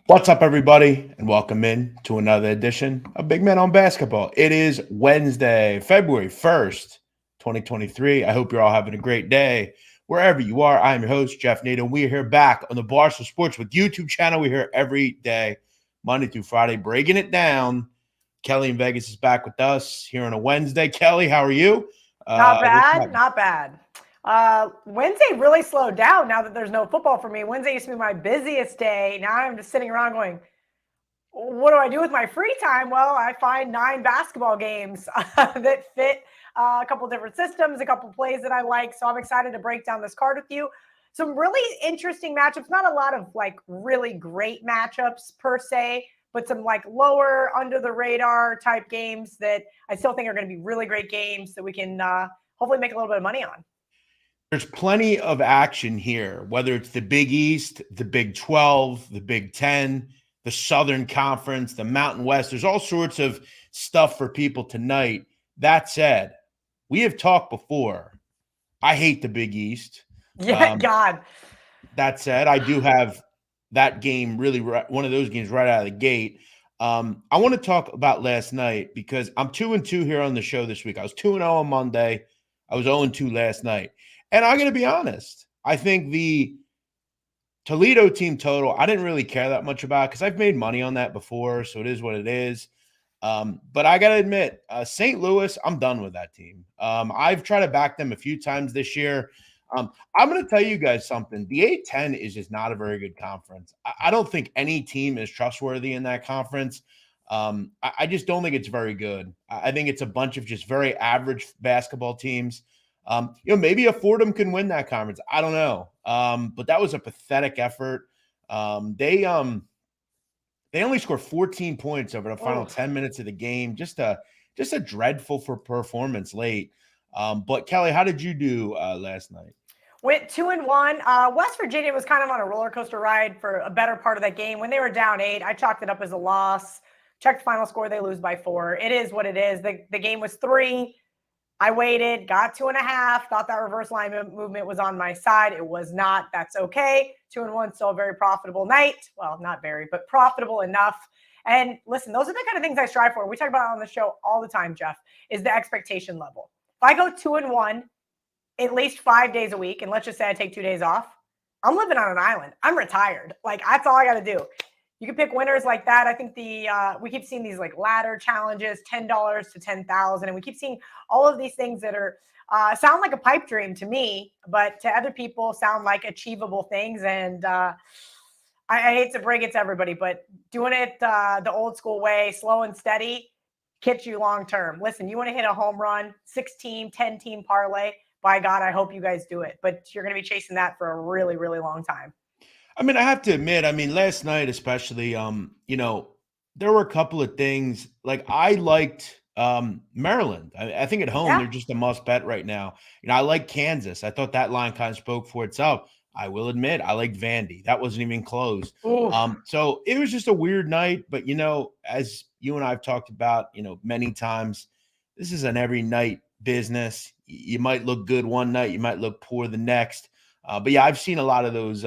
What's up, everybody, and welcome in to another edition of Big Men on Basketball. It is Wednesday, February 1st, 2023. I hope you're all having a great day wherever you are. I'm your host, Jeff Nadu, and we are here back on the Barstool Sports with YouTube channel. We're here every day, Monday through Friday, breaking it down. Kelly in Vegas is back with us here on a Wednesday. Kelly, how are you? Not What's bad, happening? not bad. Wednesday really slowed down now that there's no football for me. Wednesday used to be my busiest day. Now I'm just sitting around going, what do I do with my free time? Well, I find 9 basketball games that fit a couple different systems, a couple plays that I like. So I'm excited to break down this card with you. Some really interesting matchups, not a lot of like really great matchups per se, but some like lower under the radar type games that I still think are going to be really great games that we can hopefully make a little bit of money on. There's plenty of action here, whether it's the Big East, the Big 12, the Big 10, the Southern Conference, the Mountain West. There's all sorts of stuff for people tonight. That said, we have talked before. I hate the Big East. Yeah, God. That said, I do have that game really one of those games right out of the gate. I want to talk about last night because I'm 2-2 here on the show this week. I was 2-0 on Monday. I was 0-2 last night. And I'm going to be honest. I think the Toledo team total, I didn't really care that much about because I've made money on that before. So it is what it is. But I got to admit, St. Louis, I'm done with that team. I've tried to back them a few times this year. I'm going to tell you guys something. The A-10 is just not a very good conference. I don't think any team is trustworthy in that conference. I just don't think it's very good. I think it's a bunch of just very average basketball teams. Maybe a Fordham can win that conference. I don't know. But that was a pathetic effort. They only scored 14 points over the final 10 minutes of the game. Just a dreadful performance late. But Kelly, how did you do last night? Went 2-1. West Virginia was kind of on a roller coaster ride for a better part of that game. When they were down 8, I chalked it up as a loss. Checked the final score, they lose by 4. It is what it is. The game was 3. I waited, got 2.5, thought that reverse line movement was on my side. It was not. That's okay. 2-1, still a very profitable night. Well, not very, but profitable enough. And listen, those are the kind of things I strive for. We talk about it on the show all the time, Jeff, is the expectation level. If I go 2-1 at least 5 days a week, and let's just say I take 2 days off, I'm living on an island. I'm retired. Like, that's all I got to do. You can pick winners like that. I think we keep seeing these like ladder challenges, $10 to 10,000, and we keep seeing all of these things that are sound like a pipe dream to me, but to other people sound like achievable things. And I hate to break it to everybody, but doing it the old school way, slow and steady, gets you long term. Listen, you want to hit a home run, 6-team, 10-team parlay. By God, I hope you guys do it. But you're going to be chasing that for a really, really long time. I mean, I have to admit, last night especially, there were a couple of things. Like, I liked Maryland. I think at home, they're just a must bet right now. I like Kansas. I thought that line kind of spoke for itself. I will admit, I liked Vandy. That wasn't even close. So it was just a weird night. But, as you and I have talked about, many times, this is an every night business. You might look good one night, you might look poor the next. But yeah, I've seen a lot of those.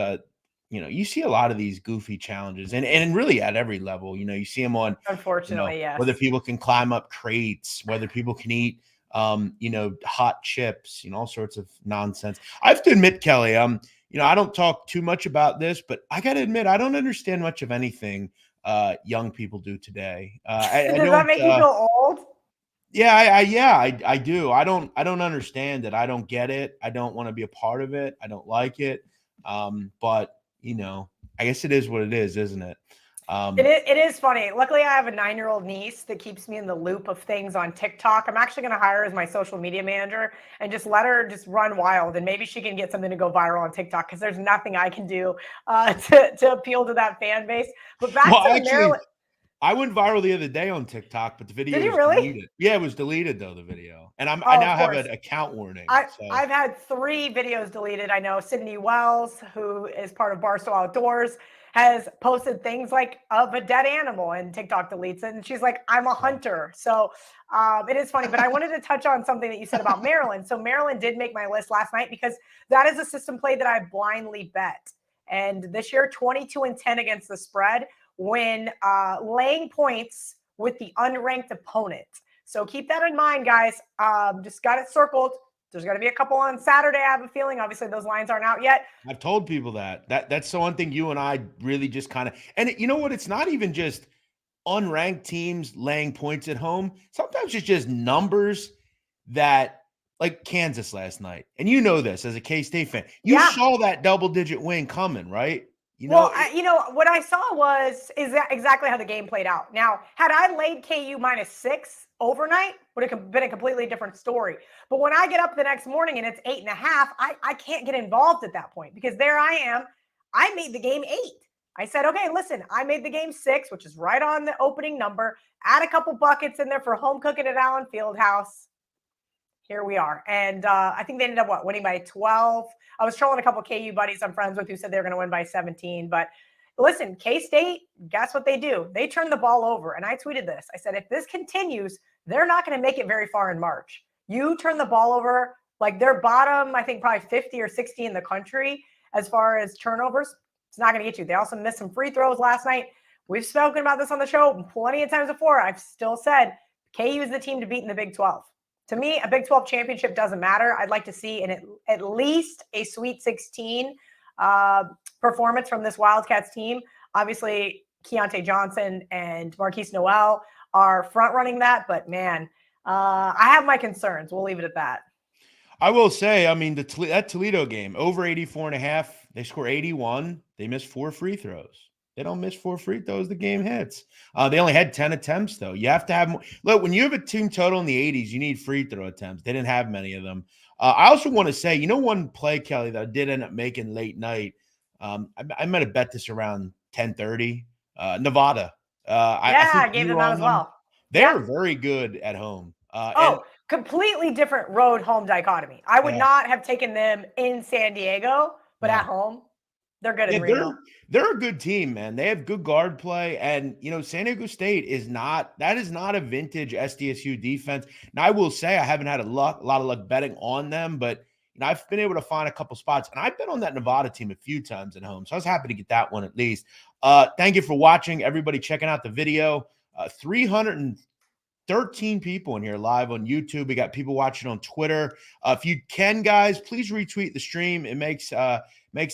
You see a lot of these goofy challenges, and really at every level. You see them on. Unfortunately, yes. Whether people can climb up crates, whether people can eat, hot chips, all sorts of nonsense. I have to admit, Kelly, I don't talk too much about this, but I got to admit, I don't understand much of anything young people do today. Does that make you feel old? Yeah, I do. I don't understand it. I don't get it. I don't want to be a part of it. I don't like it. But I guess it is what it is, isn't it? It is funny. Luckily, I have a 9-year-old niece that keeps me in the loop of things on TikTok. I'm actually going to hire her as my social media manager and just let her just run wild. And maybe she can get something to go viral on TikTok because there's nothing I can do to appeal to that fan base. But back to Maryland. I went viral the other day on TikTok, but the video was deleted. Yeah, it was deleted though, the video. And I now have an account warning. I've had 3 videos deleted. I know Sydney Wells, who is part of Barstool Outdoors, has posted things like of a dead animal and TikTok deletes it. And she's like, I'm a hunter. So it is funny. But I wanted to touch on something that you said about Maryland. So Maryland did make my list last night because that is a system play that I blindly bet. And this year, 22-10 against the spread. when laying points with the unranked opponent. So keep that in mind, guys. Just got it circled. There's going to be a couple on Saturday, I have a feeling. Obviously, those lines aren't out yet. I've told people that's the one thing you and I really just kind of, and you know what? It's not even just unranked teams laying points at home. Sometimes it's just numbers that, like Kansas last night. And you know this as a K-State fan. You saw that double-digit win coming, right? Well, what I saw is that exactly how the game played out. Now, had I laid KU -6 overnight, would have been a completely different story. But when I get up the next morning and it's 8.5, I can't get involved at that point because there I am. I made the game 8. I said, okay, listen, I made the game 6, which is right on the opening number. Add a couple buckets in there for home cooking at Allen Fieldhouse. Here we are. And I think they ended up, winning by 12. I was trolling a couple KU buddies I'm friends with who said they were going to win by 17. But listen, K-State, guess what they do? They turn the ball over. And I tweeted this. I said, if this continues, they're not going to make it very far in March. You turn the ball over, like they're bottom, I think probably 50 or 60 in the country as far as turnovers. It's not going to get you. They also missed some free throws last night. We've spoken about this on the show plenty of times before. I've still said KU is the team to beat in the Big 12. To me, a Big 12 championship doesn't matter. I'd like to see at least a Sweet 16 performance from this Wildcats team. Obviously, Keontae Johnson and Marquise Noel are front running that, but man, I have my concerns. We'll leave it at that. I will say, I mean, that Toledo game, over 84.5, they score 81. They missed 4 free throws. They don't miss 4 free throws, the game hits. They only had 10 attempts, though. You have to have more. Look, when you have a team total in the 80s, you need free throw attempts. They didn't have many of them. I also want to say, one play, Kelly, that I did end up making late night. I might have bet this around 10:30. Nevada. I gave them that as well. They're very good at home. Completely different road-home dichotomy. I would not have taken them in San Diego, but at home, they're good in Reno. They're a good team, man. They have good guard play, and San Diego State is not a vintage SDSU defense. Now, I will say I haven't had a lot of luck betting on them, but I've been able to find a couple spots, and I've been on that Nevada team a few times at home, so I was happy to get that one at least. Thank you for watching, everybody checking out the video. 313 people in here live on YouTube. We got people watching on Twitter. If you can, guys, please retweet the stream. It makes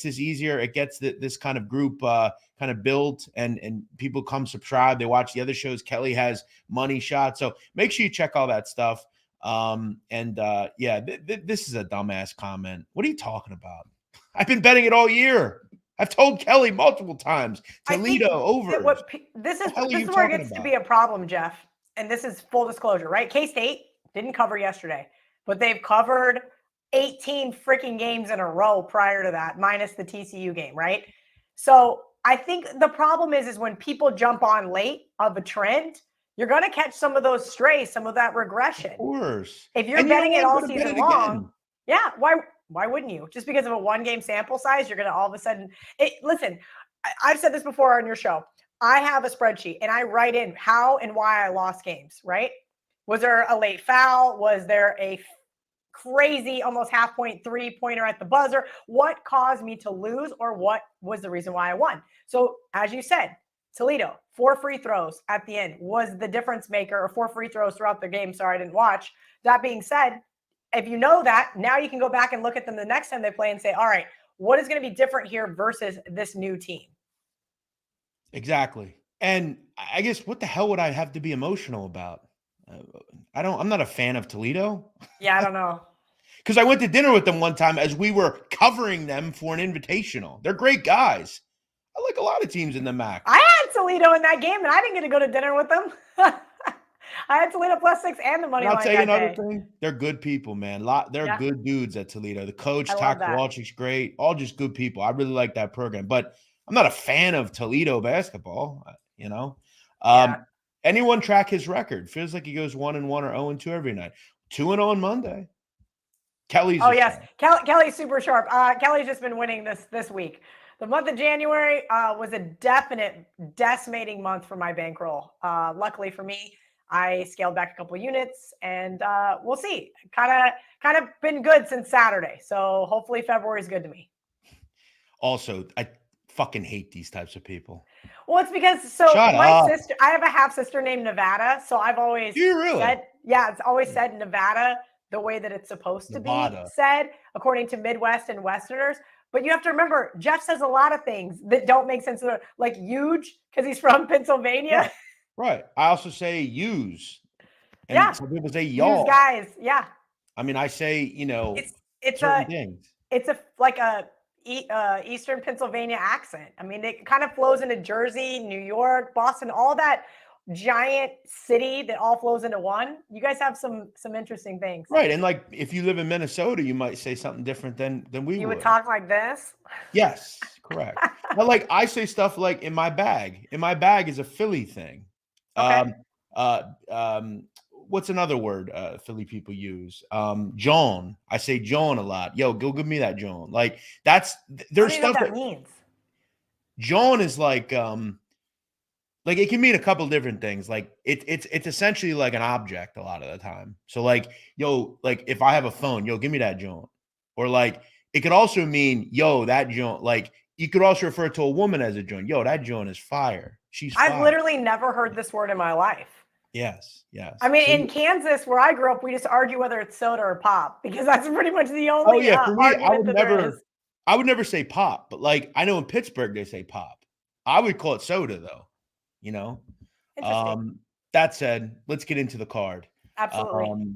this easier. It gets this kind of group kind of built, and people come subscribe. They watch the other shows. Kelly has money shots, so make sure you check all that stuff. This is a dumbass comment. What are you talking about? I've been betting it all year. I've told Kelly multiple times. Toledo over. This is where it gets to be a problem, Jeff. And this is full disclosure, right? K-State didn't cover yesterday, but they've covered 18 freaking games in a row prior to that, minus the TCU game, right? So I think the problem is when people jump on late of a trend, you're going to catch some of those strays, some of that regression. Of course. If you're betting it all season long, why wouldn't you? Just because of a one-game sample size, you're going to all of a sudden listen, I've said this before on your show. I have a spreadsheet and I write in how and why I lost games, right? Was there a late foul? Was there a crazy almost half-point 3-pointer at the buzzer? What caused me to lose, or what was the reason why I won? So as you said, Toledo, 4 free throws at the end was the difference maker, or 4 free throws throughout the game. Sorry, I didn't watch. That being said, if you know that, now you can go back and look at them the next time they play and say, all right, what is going to be different here versus this new team? Exactly. And I guess what the hell would I have to be emotional about? I'm not a fan of Toledo. Yeah, I don't know. Because I went to dinner with them one time as we were covering them for an invitational. They're great guys. I like a lot of teams in the MAC. I had Toledo in that game, and I didn't get to go to dinner with them. I had Toledo +6 and the money line. I'll tell you another thing. They're good people, man. They're good dudes at Toledo. The coach, Tak Kowalczyk's great. All just good people. I really like that program. But I'm not a fan of Toledo basketball, Anyone track his record? Feels like he goes 1-1 or 0-2 every night. 2-0 on Monday. Kelly's. Oh, yes. Kelly's super sharp. Kelly's just been winning this week. The month of January was a definite decimating month for my bankroll. Luckily for me, I scaled back a couple units, and we'll see. Kind of been good since Saturday. So hopefully February is good to me. Also, fucking hate these types of people. Well, it's because Shut my up. sister, I have a half sister named Nevada, so I've always Do you really? said, yeah, it's always said Nevada the way that it's supposed to be Nevada. said, according to Midwest and Westerners. But you have to remember, Jeff says a lot of things that don't make sense. Like huge because he's from Pennsylvania. Right. I also say use. And Yeah. some people say Use y'all. guys. Yeah. I mean, I say, It's certain things. It's like a Eastern Pennsylvania accent. I mean, it kind of flows into Jersey, New York, Boston, all that giant city that all flows into one. You guys have some interesting things. Right. And like if you live in Minnesota, you might say something different than we You would. would talk like this? Yes, correct. But like I say stuff like in my bag. In my bag is a Philly thing. Okay. What's another word Philly people use? John. I say John a lot. Yo, go give me that John. Like there's I don't even know stuff what that means. John is like it can mean a couple different things. Like it's essentially like an object a lot of the time. So like, yo, like if I have a phone, yo, give me that John. Or like it could also mean, yo, that John. Like you could also refer to a woman as a John. Yo, that John is fire. She's fire. I've literally never heard this word in my life. Yes. I mean, in Kansas, where I grew up, we just argue whether it's soda or pop because that's pretty much the only for me, argument I would never say pop, but like I know in Pittsburgh they say pop. I would call it soda though. That said, let's get into the card. Absolutely.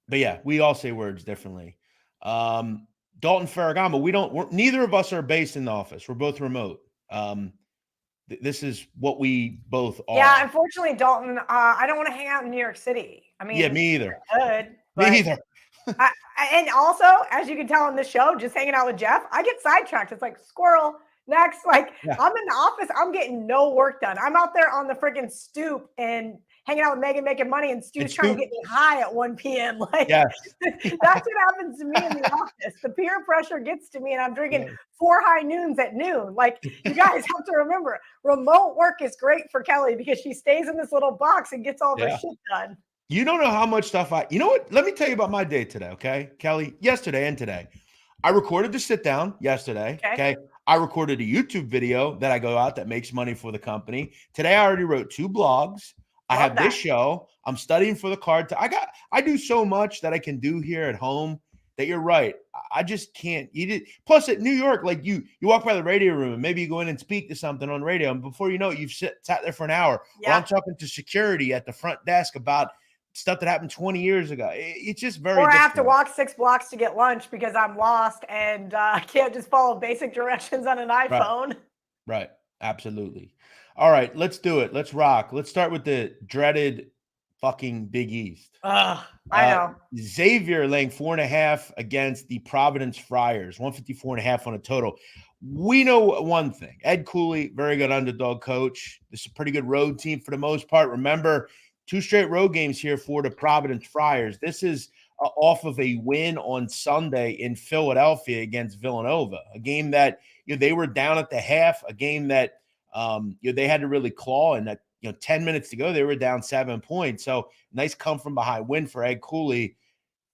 But yeah, we all say words differently. Dalton Ferragamo, neither of us are based in the office. We're both remote. This is what we both are. Yeah, unfortunately, Dalton, I don't want to hang out in New York City. I mean, yeah, me either. Good. Me either. And also, as you can tell on the show, just hanging out with Jeff, I get sidetracked. It's like squirrel. Next, I'm in the office. I'm getting no work done. I'm out there on the freaking stoop and hanging out with Megan making money, and Stu's trying to get me high at 1 p.m. Like that's what happens to me in the office. The peer pressure gets to me, and I'm drinking 4 high noons at noon. Like you guys have to remember, remote work is great for Kelly because she stays in this little box and gets all her shit done. You don't know how much stuff you know what? Let me tell you about my day today, okay? Kelly, yesterday and today. I recorded the sit down yesterday, okay? I recorded a YouTube video that I go out that makes money for the company. Today, I already wrote 2 blogs. I have this show. I'm studying for the card. I do so much that I can do here at home that you're right. I just can't eat it. Plus at New York, like you walk by the radio room and maybe you go in and speak to something on radio. And before you know it, you've sat there for an hour. Yeah. Or I'm talking to security at the front desk about stuff that happened 20 years ago. It's just very difficult. I have to walk 6 blocks to get lunch because I'm lost and I can't just follow basic directions on an iPhone. Right. Absolutely. All right, let's do it. Let's rock. Let's start with the dreaded fucking Big East. I know. Xavier laying 4.5 against the Providence Friars, 154.5 on a total. We know one thing. Ed Cooley, very good underdog coach. This is a pretty good road team for the most part. Remember, 2 straight road games here for the Providence Friars. This is off of a win on Sunday in Philadelphia against Villanova, a game that they were down at the half, a game that they had to really claw, and that 10 minutes to go, they were down 7 points. So nice come from behind win for Ed Cooley.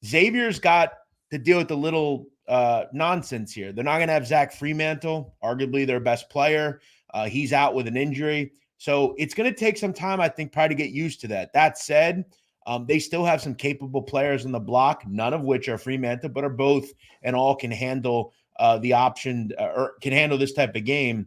Xavier's got to deal with the little nonsense here. They're not going to have Zach Fremantle, arguably their best player. He's out with an injury. So it's going to take some time, I think, probably to get used to that. That said, they still have some capable players on the block, none of which are Fremantle, but are both and all can handle the option or can handle this type of game.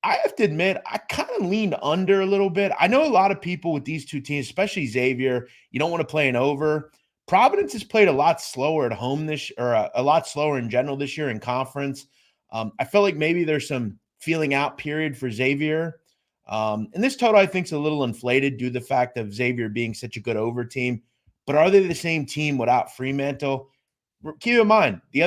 I have to admit, I kind of leaned under a little bit. I know a lot of people with these 2 teams, especially Xavier, you don't want to play an over. Providence has played a lot slower at home a lot slower in general this year in conference. I feel like maybe there's some feeling out period for Xavier. And this total, I think, is a little inflated due to the fact of Xavier being such a good over team. But are they the same team without Fremantle? Keep in mind, the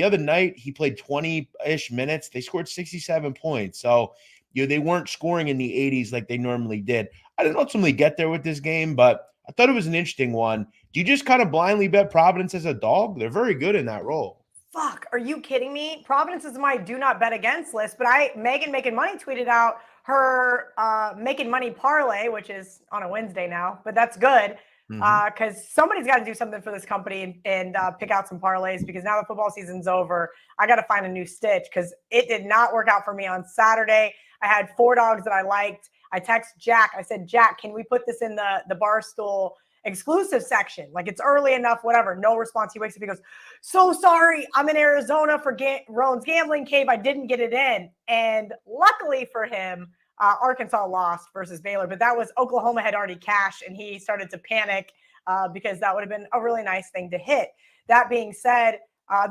other night he played 20-ish minutes. They scored 67 points. So, they weren't scoring in the 80s like they normally did. I didn't ultimately get there with this game, but I thought it was an interesting one. Do you just kind of blindly bet Providence as a dog? They're very good in that role. Fuck, are you kidding me? Providence is my do not bet against list, but Megan Making Money tweeted out her Making Money parlay, which is on a Wednesday now, but that's good. because somebody's got to do something for this company and pick out some parlays, because now the football season's over. I got to find a new stitch because it did not work out for me on Saturday. I had 4 dogs that I liked. I texted Jack. I said, Jack, can we put this in the Barstool exclusive section? Like, it's early enough, whatever. No response. He wakes up. He goes, so sorry. I'm in Arizona for Roan's Gambling Cave. I didn't get it in. And luckily for him, Arkansas lost versus Baylor, but that was Oklahoma had already cashed, and he started to panic because that would have been a really nice thing to hit. That being said,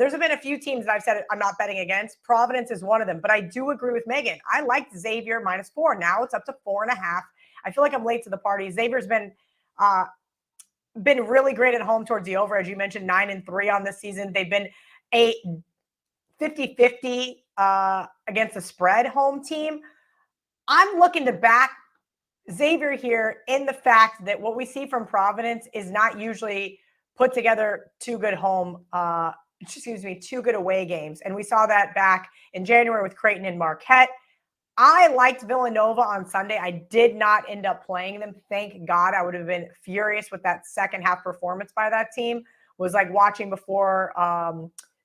there's been a few teams that I've said I'm not betting against. Providence is one of them, but I do agree with Megan. I liked Xavier -4. Now it's up to 4.5. I feel like I'm late to the party. Xavier's been really great at home towards the over, as you mentioned, 9-3 on this season. They've been a 50-50 against the spread home team. I'm looking to back Xavier here in the fact that what we see from Providence is not usually put together two good away games. And we saw that back in January with Creighton and Marquette. I liked Villanova on Sunday. I did not end up playing them. Thank God. I would have been furious with that second half performance by that team. It was like watching before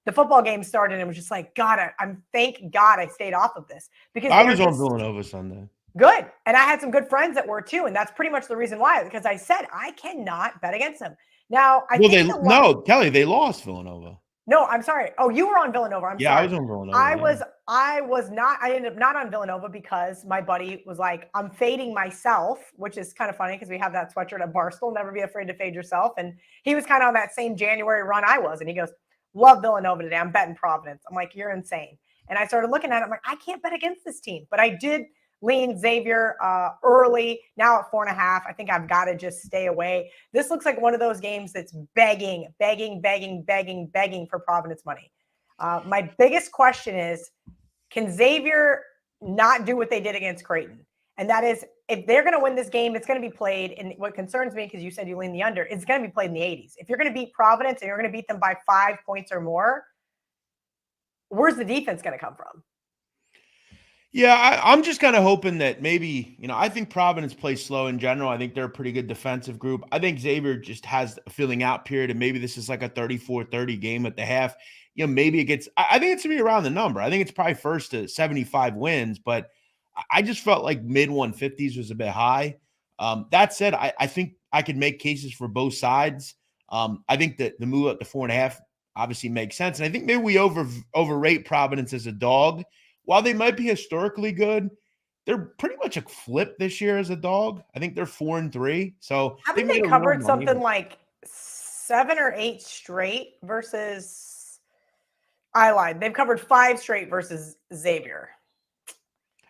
the football game started, and it was just like, God, I'm thank God I stayed off of this, because I was on Villanova Sunday. Good. And I had some good friends that were too. And that's pretty much the reason why, because I said I cannot bet against them. Now, Kelly, they lost Villanova. No, I'm sorry. Oh, you were on Villanova. I'm sorry. I was on Villanova. I was not. I ended up not on Villanova because my buddy was like, I'm fading myself, which is kind of funny because we have that sweatshirt at Barstool, never be afraid to fade yourself. And he was kind of on that same January run I was. And he goes, love Villanova today. I'm betting Providence. I'm like, you're insane. And I started looking at it. I'm like, I can't bet against this team. But I did lean Xavier early, now at 4.5. I think I've got to just stay away. This looks like one of those games that's begging for Providence money. My biggest question is, can Xavier not do what they did against Creighton? And that is, if they're going to win this game, it's going to be played. And what concerns me, because you said you lean the under, it's going to be played in the 80s. If you're going to beat Providence and you're going to beat them by 5 points or more, where's the defense going to come from? Yeah, I'm just kind of hoping that maybe, I think Providence plays slow in general. I think they're a pretty good defensive group. I think Xavier just has a filling out period, and maybe this is like a 34-30 game at the half. Maybe it gets – I think it's going to be around the number. I think it's probably first to 75 wins, but I just felt like mid-150s was a bit high. That said, I think I could make cases for both sides. I think that the move up to 4.5 obviously makes sense, and I think maybe we overrate Providence as a dog. While they might be historically good, they're pretty much a flip this year as a dog. I think they're 4-3. So haven't they covered something like 7 or 8 straight versus – I lied. They've covered 5 straight versus Xavier.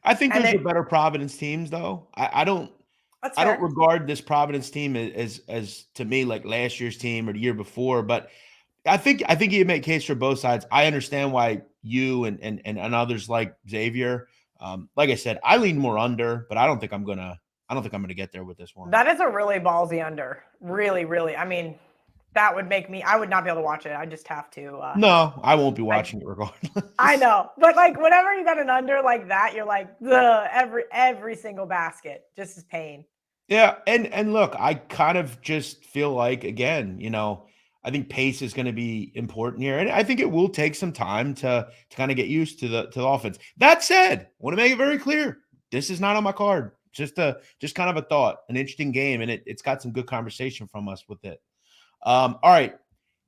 I think there's better Providence teams, though. I don't regard this Providence team as to me like last year's team or the year before, but I think you make case for both sides. I understand why you and others like Xavier. Like I said, I lean more under, but I don't think I'm gonna get there with this one. That is a really ballsy under. Really, really. I mean, that would make me. I would not be able to watch it. I just have to. No, I won't be watching it regardless. I know, but like whenever you got an under like that, you're like, every single basket just is pain. Yeah, and look, I kind of just feel like again, I think pace is going to be important here, and I think it will take some time to kind of get used to the offense. That said, I want to make it very clear: this is not on my card. Just kind of a thought, an interesting game, and it's got some good conversation from us with it. All right,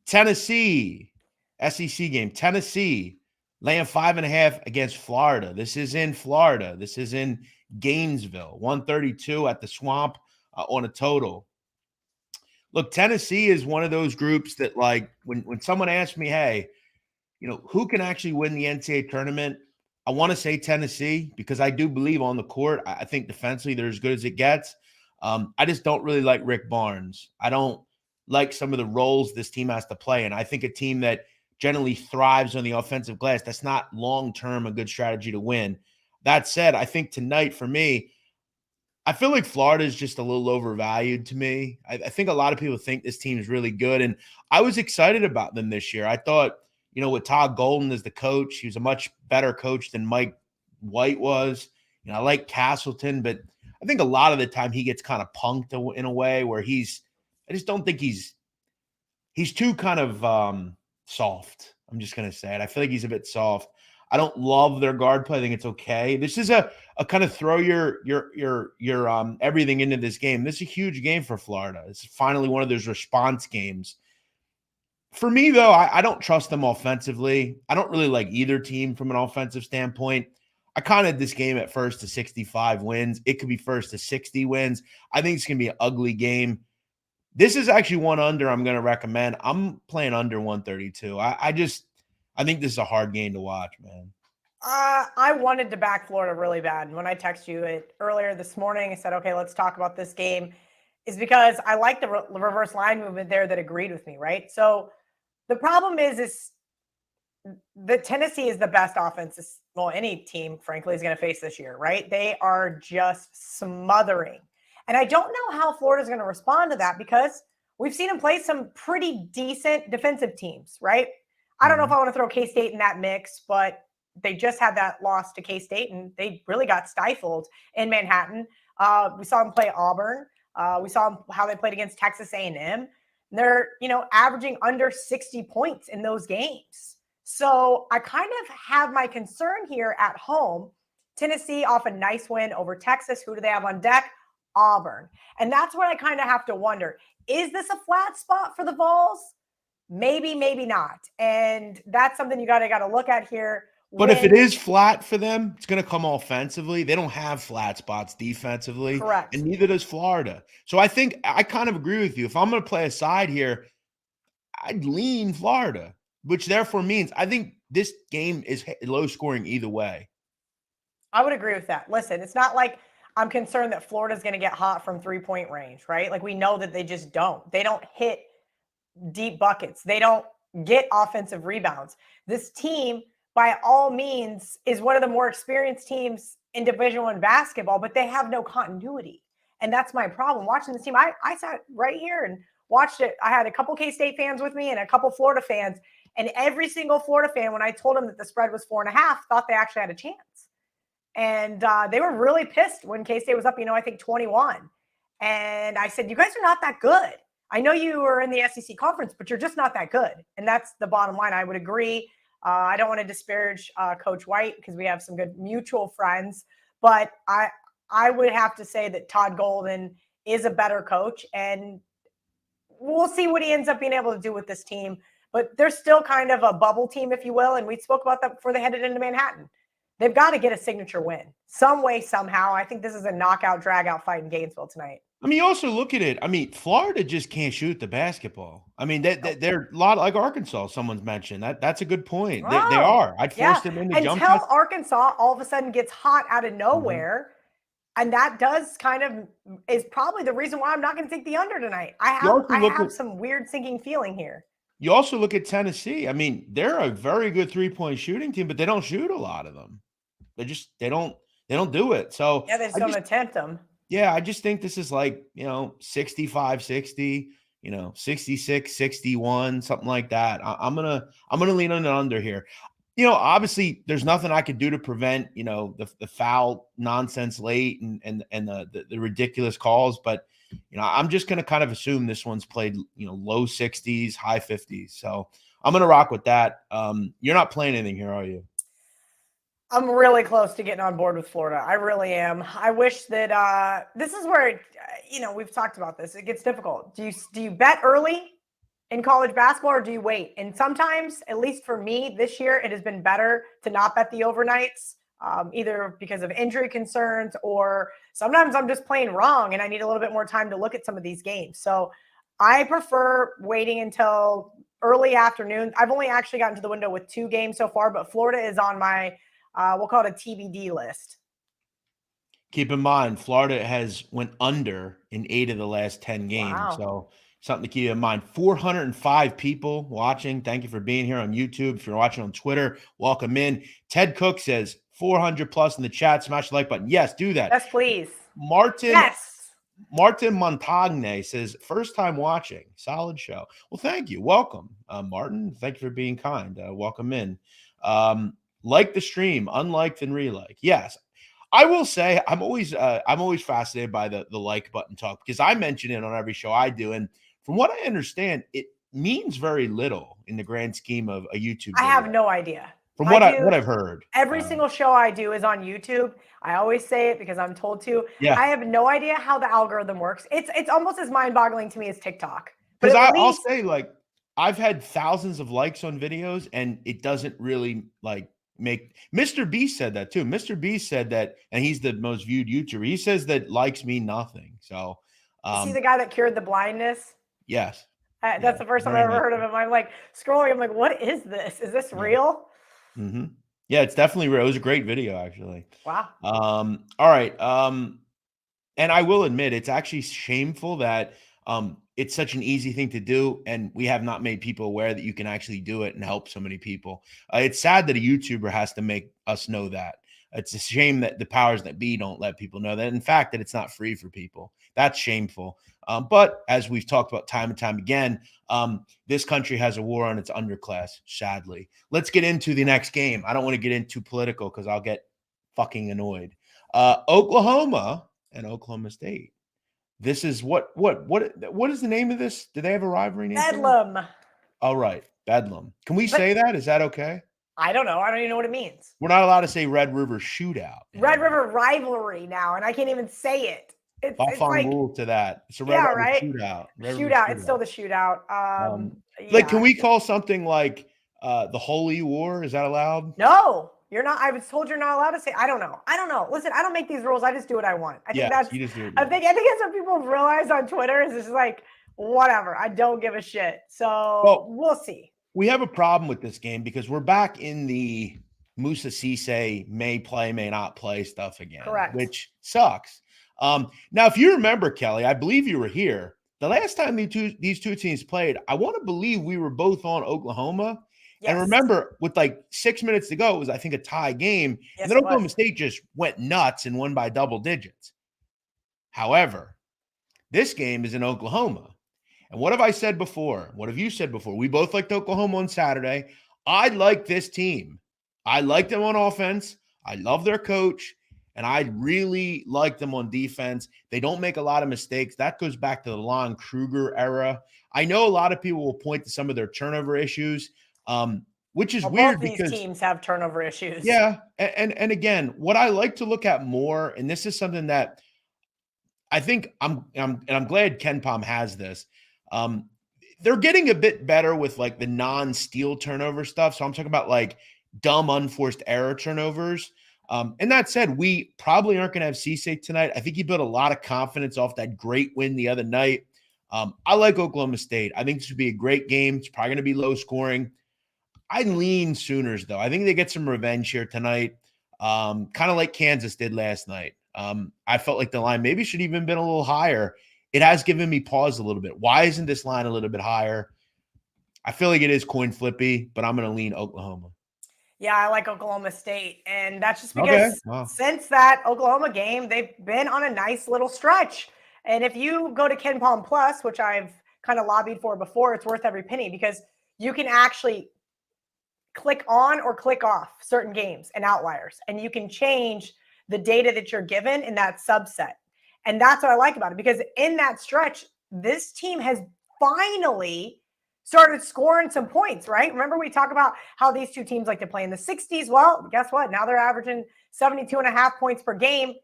Tennessee, SEC game. Tennessee laying 5.5 against Florida. This is in Florida. This is in Gainesville. 132 at the Swamp on a total. Look, Tennessee is one of those groups that, like, when someone asks me, hey, who can actually win the NCAA tournament? I want to say Tennessee because I do believe on the court. I think defensively they're as good as it gets. I just don't really like Rick Barnes. I don't like some of the roles this team has to play. And I think a team that generally thrives on the offensive glass, that's not long-term a good strategy to win. That said, I think tonight for me, I feel like Florida is just a little overvalued to me. I think a lot of people think this team is really good, and I was excited about them this year. I thought, with Todd Golden as the coach, he was a much better coach than Mike White was. I like Castleton, but I think a lot of the time he gets kind of punked in a way where he's I just don't think he's too kind of soft. I'm just gonna say it. I feel like he's a bit soft. I don't love their guard play. I think it's okay. This is a kind of throw your everything into this game. This is a huge game for Florida. It's finally one of those response games. For me, though, I don't trust them offensively. I don't really like either team from an offensive standpoint. I kind of this game at first to 65 wins. It could be first to 60 wins. I think it's going to be an ugly game. This is actually one under I'm going to recommend. I'm playing under 132. I think this is a hard game to watch, man. I wanted to back Florida really bad. When I texted you it earlier this morning, I said, okay, let's talk about this game, is because I like the reverse line movement there that agreed with me, right? So the problem is the Tennessee is the best offense. Well, any team, frankly, is going to face this year, right? They are just smothering. And I don't know how Florida's going to respond to that because we've seen them play some pretty decent defensive teams, right? I don't know if I want to throw K-State in that mix, but they just had that loss to K-State and they really got stifled in Manhattan. We saw them play Auburn. We saw how they played against Texas A&M. They're, averaging under 60 points in those games. So I kind of have my concern here at home. Tennessee off a nice win over Texas. Who do they have on deck? Auburn. And that's what I kind of have to wonder. Is this a flat spot for the Vols? Maybe, maybe not. And that's something you got to look at here. But if it is flat for them, it's going to come offensively. They don't have flat spots defensively. Correct. And neither does Florida. So I think I kind of agree with you. If I'm going to play a side here, I'd lean Florida, which therefore means I think this game is low scoring either way. I would agree with that. Listen, it's not like I'm concerned that Florida's going to get hot from 3-point range, right? Like we know that they just don't. They don't hit deep buckets. They don't get offensive rebounds. This team, by all means, is one of the more experienced teams in Division I basketball, but they have no continuity. And that's my problem. Watching this team, I sat right here and watched it. I had a couple K-State fans with me and a couple Florida fans. And every single Florida fan, when I told them that the spread was 4.5, thought they actually had a chance. And they were really pissed when K-State was up, I think 21. And I said, you guys are not that good. I know you were in the SEC conference, but you're just not that good. And that's the bottom line. I would agree. I don't want to disparage Coach White because we have some good mutual friends, but I would have to say that Todd Golden is a better coach, and we'll see what he ends up being able to do with this team. But they're still kind of a bubble team, if you will, and we spoke about that before they headed into Manhattan. They've got to get a signature win some way, somehow. I think this is a knockout, drag-out fight in Gainesville tonight. I mean, you also look at it. I mean, Florida just can't shoot the basketball. I mean, they're a lot like Arkansas. Someone's mentioned that's a good point. They are. I'd force them into jump shots. Until Arkansas all of a sudden gets hot out of nowhere, and that does kind of is probably the reason why I'm not going to take the under tonight. I have some weird sinking feeling here. You also look at Tennessee. I mean, they're a very good 3-point shooting team, but they don't shoot a lot of them. They don't do it. So yeah, they just don't attempt them. Yeah, I just think this is like, 65-60, 66-61, something like that. I'm gonna lean on the under here. Obviously there's nothing I could do to prevent, the foul nonsense late and the ridiculous calls, but I'm just gonna kind of assume this one's played, low 60s, high 50s. So I'm gonna rock with that. You're not playing anything here, are you? I'm really close to getting on board with Florida. I really am. I wish that this is where, we've talked about this. It gets difficult. Do you bet early in college basketball or do you wait? And sometimes, at least for me this year, it has been better to not bet the overnights, either because of injury concerns or sometimes I'm just playing wrong and I need a little bit more time to look at some of these games. So I prefer waiting until early afternoon. I've only actually gotten to the window with 2 games so far, but Florida is on my we'll call it a TBD list. Keep in mind, Florida has went under in 8 of the last 10 games. Wow. So something to keep in mind. 405 people watching. Thank you for being here on YouTube. If you're watching on Twitter, welcome in. Ted Cook says 400 plus in the chat. Smash the like button. Yes, do that. Yes, please. Martin Montagne says, first time watching. Solid show. Well, thank you. Welcome, Martin. Thank you for being kind. Welcome in. Like the stream, unliked and relike. Yes, I will say I'm always fascinated by the like button talk because I mention it on every show I do. And from what I understand, it means very little in the grand scheme of a YouTube I video. have no idea. From what I've heard. Every single show I do is on YouTube. I always say it because I'm told to. Yeah. I have no idea how the algorithm works. It's almost as mind-boggling to me as TikTok. Because I'll say, like, I've had thousands of likes on videos, and it doesn't really like make. Mr. Beast said that too. Mr. Beast said that, and he's the most viewed YouTuber. He says that likes mean nothing. So, is he the guy that cured the blindness? Yes. That's the first time I ever heard of him. I'm like scrolling. I'm like, what is this? Is this real? Mm-hmm. Yeah, it's definitely real. It was a great video, actually. Wow. All right. And I will admit, it's actually shameful that it's such an easy thing to do, and we have not made people aware that you can actually do it and help so many people. It's sad that a YouTuber has to make us know that. It's a shame that the powers that be don't let people know that. In fact, that it's not free for people. That's shameful. But as we've talked about time and time again, this country has a war on its underclass, sadly. Let's get into the next game. I don't want to get into political because I'll get fucking annoyed. Oklahoma and Oklahoma State. This is what is the name of this? Do they have a rivalry name? Bedlam. All right, Bedlam. Can we say that? Is that okay? I don't know. I don't even know what it means. We're not allowed to say Red River Shootout. Red River rivalry now, and I can't even say it. It's like rule to that. It's a Red River Shootout. Shootout. It's still the shootout. Like, can we call something like the Holy War? Is that allowed? No. You're not. I was told you're not allowed to say. I don't know. Listen, I don't make these rules. I just do what I want. I think that's. You just do it. I think that's what people realize on Twitter is just like whatever. I don't give a shit. So we'll see. We have a problem with this game because we're back in the Musa Cisse may play, may not play stuff again. Correct. Which sucks. Now, if you remember, Kelly, I believe you were here the last time these two teams played. I want to believe we were both on Oklahoma. Yes. And remember, with like 6 minutes to go, it was, I think, a tie game. Yes, and then Oklahoma State just went nuts and won by double digits. However, this game is in Oklahoma. And what have I said before? What have you said before? We both liked Oklahoma on Saturday. I like this team. I like them on offense. I love their coach. And I really like them on defense. They don't make a lot of mistakes. That goes back to the Lon Kruger era. I know a lot of people will point to some of their turnover issues. Which is weird because these teams have turnover issues. Yeah. And again, what I like to look at more, and this is something that I think I'm glad Ken Pom has this. They're getting a bit better with like the non-steal turnover stuff. So I'm talking about like dumb, unforced error turnovers. And that said, we probably aren't going to have Cisse tonight. I think he built a lot of confidence off that great win the other night. I like Oklahoma State. I think this would be a great game. It's probably going to be low scoring. I lean Sooners, though. I think they get some revenge here tonight, kind of like Kansas did last night. I felt like the line maybe should even been a little higher. It has given me pause a little bit. Why isn't this line a little bit higher? I feel like it is coin flippy, but I'm going to lean Oklahoma. Yeah, I like Oklahoma State. And that's just because since that Oklahoma game, they've been on a nice little stretch. And if you go to Ken Pom Plus, which I've kind of lobbied for before, it's worth every penny because you can actually click on or click off certain games and outliers, and you can change the data that you're given in that subset. And that's what I like about it, because in that stretch, this team has finally started scoring some points, right? Remember we talk about how these two teams like to play in the 60s. Well, guess what? Now they're averaging 72.5 points per game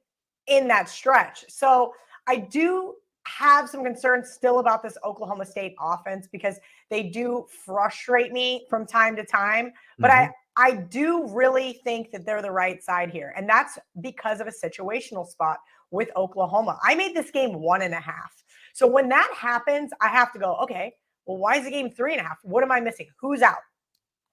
in that stretch. So I do have some concerns still about this Oklahoma State offense because they do frustrate me from time to time. But I do really think that they're the right side here. And that's because of a situational spot with Oklahoma. I made this game 1.5. So when that happens, I have to go, okay, well, why is the game 3.5? What am I missing? Who's out?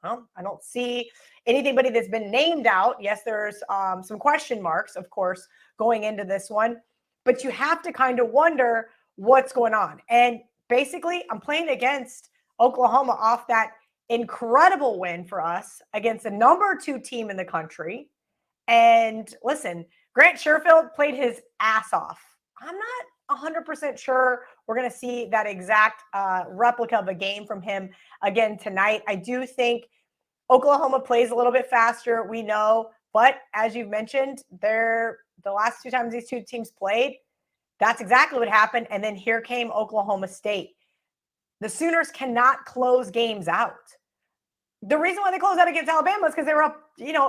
Well, I don't see anybody that's been named out. Yes, there's some question marks, of course, going into this one. But you have to kind of wonder what's going on. And basically, I'm playing against Oklahoma off that incredible win for us against the number 2 team in the country. And listen, Grant Sherfield played his ass off. I'm not 100% sure we're going to see that exact replica of a game from him again tonight. I do think Oklahoma plays a little bit faster, we know. But as you've mentioned, the last 2 times these two teams played, that's exactly what happened. And then here came Oklahoma State. The Sooners cannot close games out. The reason why they closed out against Alabama is because they were up,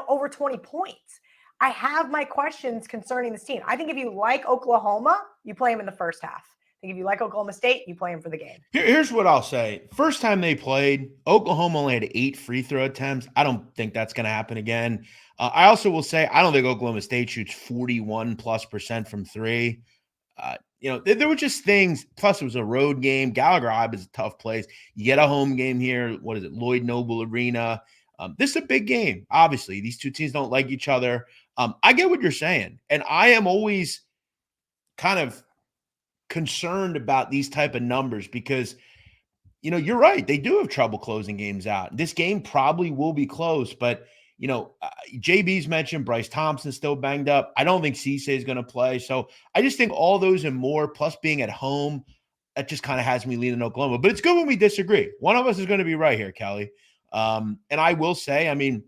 over 20 points. I have my questions concerning this team. I think if you like Oklahoma, you play them in the first half. I think if you like Oklahoma State, you play them for the game. Here's what I'll say. First time they played, Oklahoma only had 8 free throw attempts. I don't think that's going to happen again. I also will say I don't think Oklahoma State shoots 41+% from three. There were just things. Plus, it was a road game. Gallagher Ibe is a tough place. You get a home game here. What is it? Lloyd Noble Arena. This is a big game. Obviously, these two teams don't like each other. I get what you're saying, and I am always kind of concerned about these type of numbers because you're right. They do have trouble closing games out. This game probably will be close, but JB's mentioned Bryce Thompson's still banged up. I don't think Cisse is going to play. So I just think all those and more, plus being at home, that just kind of has me leaning Oklahoma. But it's good when we disagree. One of us is going to be right here, Kelly. And I will say, I mean,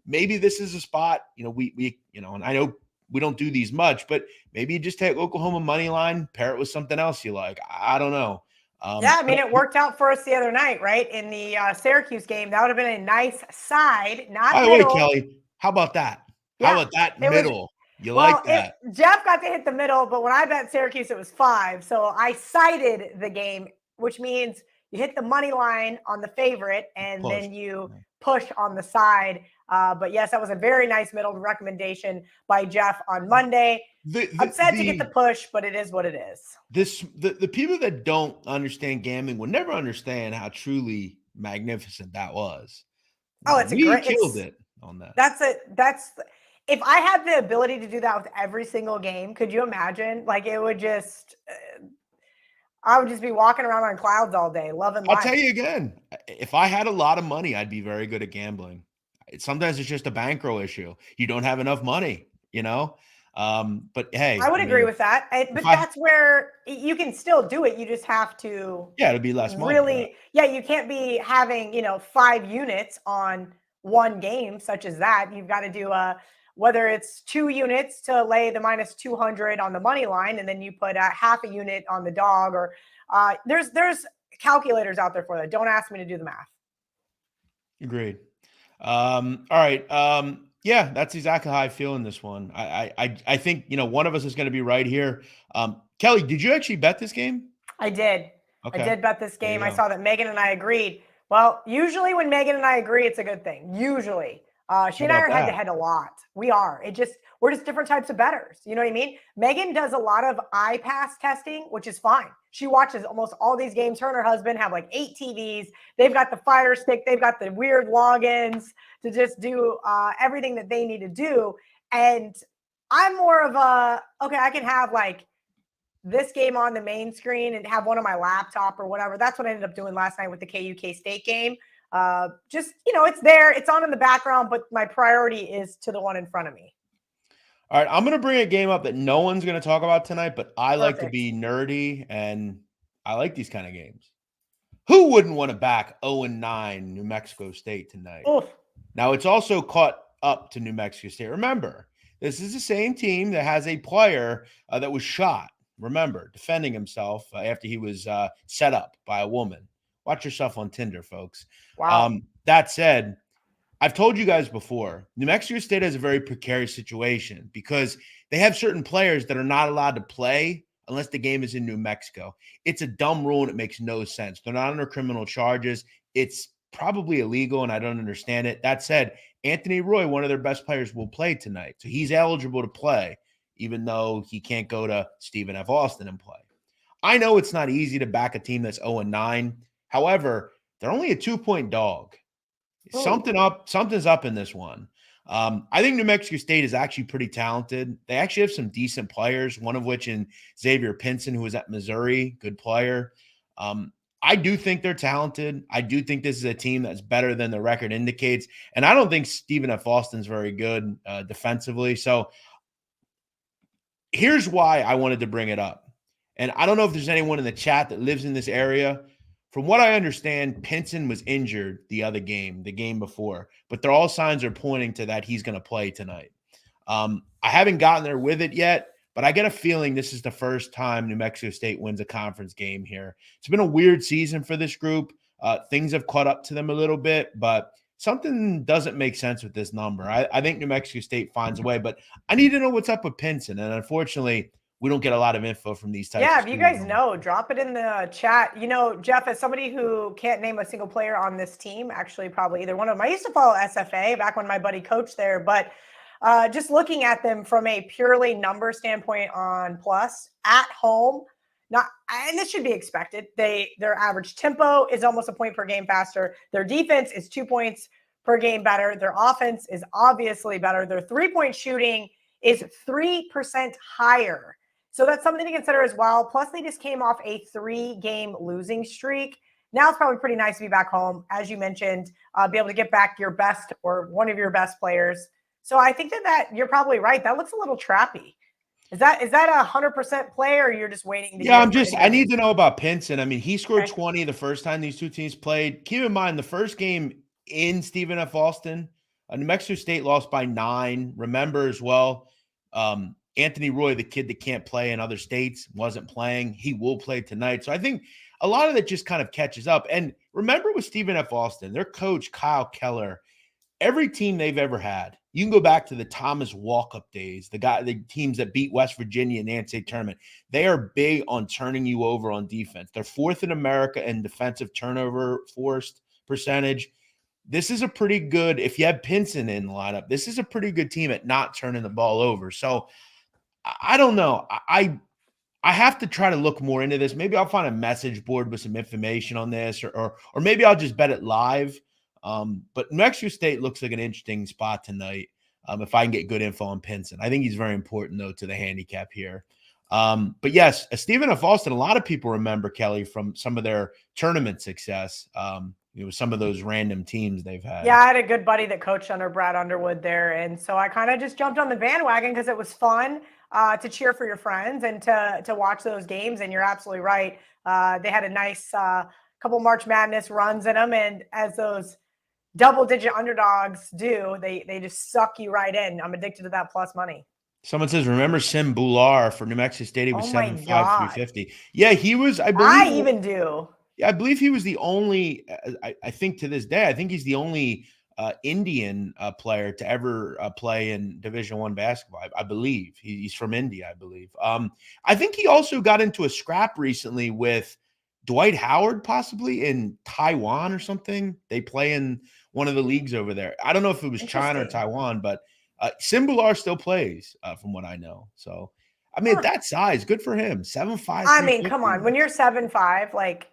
maybe this is a spot, we and I know we don't do these much, but maybe you just take Oklahoma money line, pair it with something else you like. I don't know. Yeah, I mean, it worked out for us the other night, right? In the Syracuse game, that would have been a nice side, not by the middle. way, Kelly, how about that? How about that middle? Like that? Jeff got to hit the middle, but when I bet Syracuse, it was 5. So I sided the game, which means you hit the money line on the favorite, and then you push on the side. But yes, that was a very nice middle recommendation by Jeff on Monday. I'm sad to get the push, but it is what it is. The people that don't understand gambling will never understand how truly magnificent that was. Oh, it's killed it on that. That's if I had the ability to do that with every single game, could you imagine? Like it would just I would just be walking around on clouds all day, loving life. I'll tell you again, if I had a lot of money, I'd be very good at gambling. Sometimes it's just a bankroll issue. You don't have enough money, But hey, I would agree with that. But that's where you can still do it. You just have to. Yeah, it'll be less money. Really, right? Yeah, you can't be having 5 units on one game such as that. You've got to do whether it's 2 units to lay the minus 200 on the money line, and then you put half a unit on the dog. Or there's calculators out there for that. Don't ask me to do the math. Agreed. All right. Yeah, that's exactly how I feel in this one. I think, one of us is going to be right here. Kelly, did you actually bet this game? I did. Okay. I did bet this game. I saw that Megan and I agreed. Well, usually when Megan and I agree, it's a good thing. Usually. She and I are head-to-head a lot. We are. We're just different types of bettors. You know what I mean? Megan does a lot of iPass testing, which is fine. She watches almost all these games. Her and her husband have like 8 TVs. They've got the Fire Stick. They've got the weird logins to just do everything that they need to do. And I'm more of okay, I can have like this game on the main screen and have one on my laptop or whatever. That's what I ended up doing last night with the KU State game. It's there, it's on in the background, but my priority is to the one in front of me. All right, I'm going to bring a game up that no one's going to talk about tonight, but I like to be nerdy, and I like these kind of games. Who wouldn't want to back 0-9 New Mexico State tonight? Oof. Now, it's also caught up to New Mexico State. Remember, this is the same team that has a player that was shot, defending himself after he was set up by a woman. Watch yourself on Tinder, folks. Wow. That said, I've told you guys before, New Mexico State has a very precarious situation because they have certain players that are not allowed to play unless the game is in New Mexico. It's a dumb rule and it makes no sense. They're not under criminal charges. It's probably illegal and I don't understand it. That said, Anthony Roy, one of their best players, will play tonight. So he's eligible to play, even though he can't go to Stephen F. Austin and play. I know it's not easy to back a team that's 0-9. However, they're only a 2-point dog. Something's up in this one. I think New Mexico State is actually pretty talented. They actually have some decent players, one of which in Xavier Pinson, who was at Missouri, good player. I do think they're talented. I do think this is a team that's better than the record indicates. And I don't think Stephen F. Austin's very good defensively. So here's why I wanted to bring it up. And I don't know if there's anyone in the chat that lives in this area. From what I understand, Pinson was injured the game before, but all signs are pointing to that he's going to play tonight. I haven't gotten there with it yet, but I get a feeling this is the first time New Mexico State wins a conference game here. It's been a weird season for this group. Things have caught up to them a little bit, but something doesn't make sense with this number. I think New Mexico State finds a way, but I need to know what's up with Pinson. And unfortunately, we don't get a lot of info from these types Yeah, of if you schools. guys know, drop it in the chat. Jeff, as somebody who can't name a single player on this team, actually probably either one of them. I used to follow SFA back when my buddy coached there, but just looking at them from a purely number standpoint on plus at home, and this should be expected. Their average tempo is almost a point per game faster. Their defense is 2 points per game better. Their offense is obviously better. Their 3-point shooting is 3% higher. So that's something to consider as well. Plus, they just came off a 3-game losing streak. Now it's probably pretty nice to be back home, as you mentioned, be able to get back your best or one of your best players. So I think that you're probably right. That looks a little trappy. Is that a 100% play, or you're just waiting to? Yeah, I need to know about Pinson. I mean, he scored 20 the first time these two teams played. Keep in mind, the first game in Stephen F. Austin, New Mexico State lost by 9. Remember as well, Anthony Roy, the kid that can't play in other states, wasn't playing. He will play tonight. So I think a lot of that just kind of catches up. And remember with Stephen F. Austin, their coach, Kyle Keller, every team they've ever had, you can go back to the Thomas Walkup days, the teams that beat West Virginia in the NCAA tournament. They are big on turning you over on defense. They're 4th in America in defensive turnover forced percentage. This is a pretty good, if you have Pinson in the lineup, this is a pretty good team at not turning the ball over. So I don't know. I have to try to look more into this. Maybe I'll find a message board with some information on this, or maybe I'll just bet it live. But New Mexico State looks like an interesting spot tonight. If I can get good info on Pinson, I think he's very important though to the handicap here. But yes, Stephen F. Austin, a lot of people remember Kelly from some of their tournament success. Some of those random teams they've had. Yeah, I had a good buddy that coached under Brad Underwood there, and so I kind of just jumped on the bandwagon because it was fun to cheer for your friends and to watch those games. And you're absolutely right. They had a nice couple March Madness runs in them, and as those double-digit underdogs do, they just suck you right in. I'm addicted to that plus money. Someone says, remember Sim Bular for New Mexico State? He was 7'5", 350. Yeah, he was, I believe. I even do. Yeah, I believe he was the only, I think to this day, I think he's the only Indian player to ever play in Division I basketball. I believe he's from India, I believe. I think he also got into a scrap recently with Dwight Howard, possibly in Taiwan or something. They play in one of the leagues over there. I don't know if it was China or Taiwan, but Simbular still plays from what I know. So, I mean, at that size, good for him. 7'5". I mean, come on. When you're 7'5",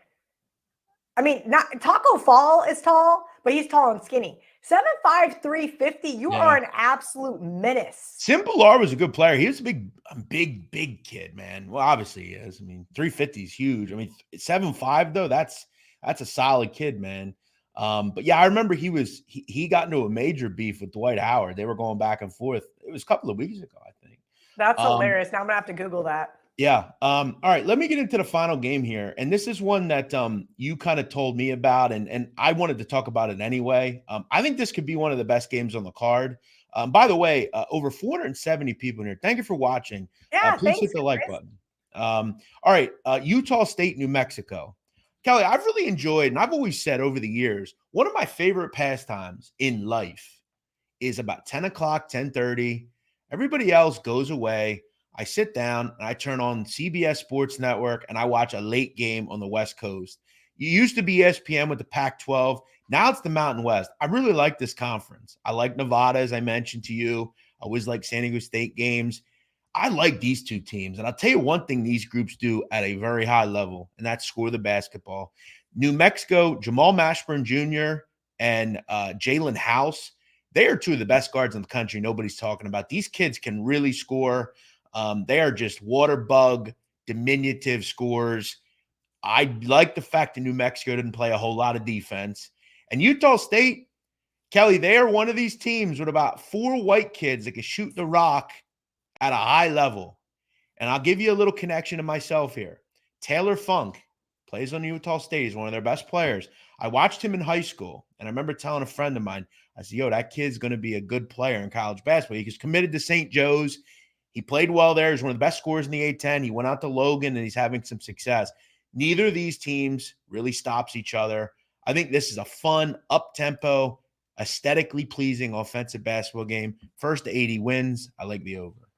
not Taco Fall is tall, but he's tall and skinny. 7'5", 350, you are an absolute menace. Simbular was a good player. He was a big kid, man. Well, obviously he is. I mean, 350 is huge. I mean, 7'5", though, that's a solid kid, man. But yeah, I remember he got into a major beef with Dwight Howard. They were going back and forth. It was a couple of weeks ago, I think. That's hilarious. Now I'm gonna have to Google that. Yeah. All right. Let me get into the final game here. And this is one that you kind of told me about, and I wanted to talk about it anyway. I think this could be one of the best games on the card. By the way, over 470 people in here. Thank you for watching. Yeah, please hit the like button. All right. Utah State, New Mexico. Kelly, I've really enjoyed, and I've always said over the years, one of my favorite pastimes in life is about 10 o'clock, 10:30. Everybody else goes away. I sit down and I turn on CBS Sports Network and I watch a late game on the West Coast. You used to be ESPN with the Pac-12. Now it's the Mountain West. I really like this conference. I like Nevada, as I mentioned to you. I always like San Diego State games. I like these two teams. And I'll tell you one thing these groups do at a very high level, and that's score the basketball. New Mexico, Jamal Mashburn Jr. and Jalen House, they are two of the best guards in the country nobody's talking about. These kids can really score. They are just water bug, diminutive scores. I like the fact that New Mexico didn't play a whole lot of defense. And Utah State, Kelly, they are one of these teams with about 4 white kids that can shoot the rock at a high level. And I'll give you a little connection to myself here. Taylor Funk plays on Utah State. He's one of their best players. I watched him in high school, and I remember telling a friend of mine, I said, yo, that kid's going to be a good player in college basketball. He was committed to St. Joe's. He played well there. He's one of the best scorers in the A-10. He went out to Logan, and he's having some success. Neither of these teams really stops each other. I think this is a fun, up-tempo, aesthetically pleasing offensive basketball game. First to 80 wins. I like the over.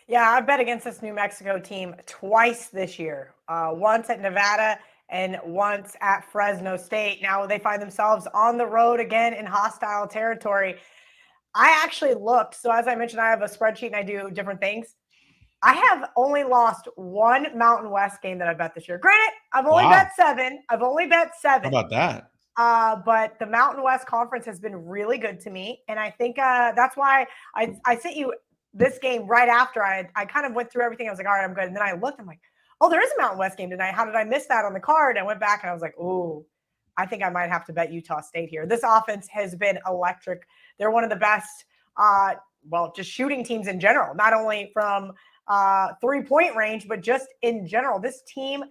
Yeah, I bet against this New Mexico team twice this year. Once at Nevada and once at Fresno State. Now they find themselves on the road again in hostile territory. I actually looked. So as I mentioned, I have a spreadsheet and I do different things. I have only lost one Mountain West game that I bet this year. Granted, I've only bet 7. I've only bet 7. How about that? But the Mountain West Conference has been really good to me. And I think that's why I sent you this game right after I kind of went through everything. I was like, all right, I'm good. And then I looked, I'm like, oh, there is a Mountain West game tonight. How did I miss that on the card? I went back and I was like, oh, I think I might have to bet Utah State here. This offense has been electric. They're one of the best, just shooting teams in general, not only from 3-point range, but just in general. This team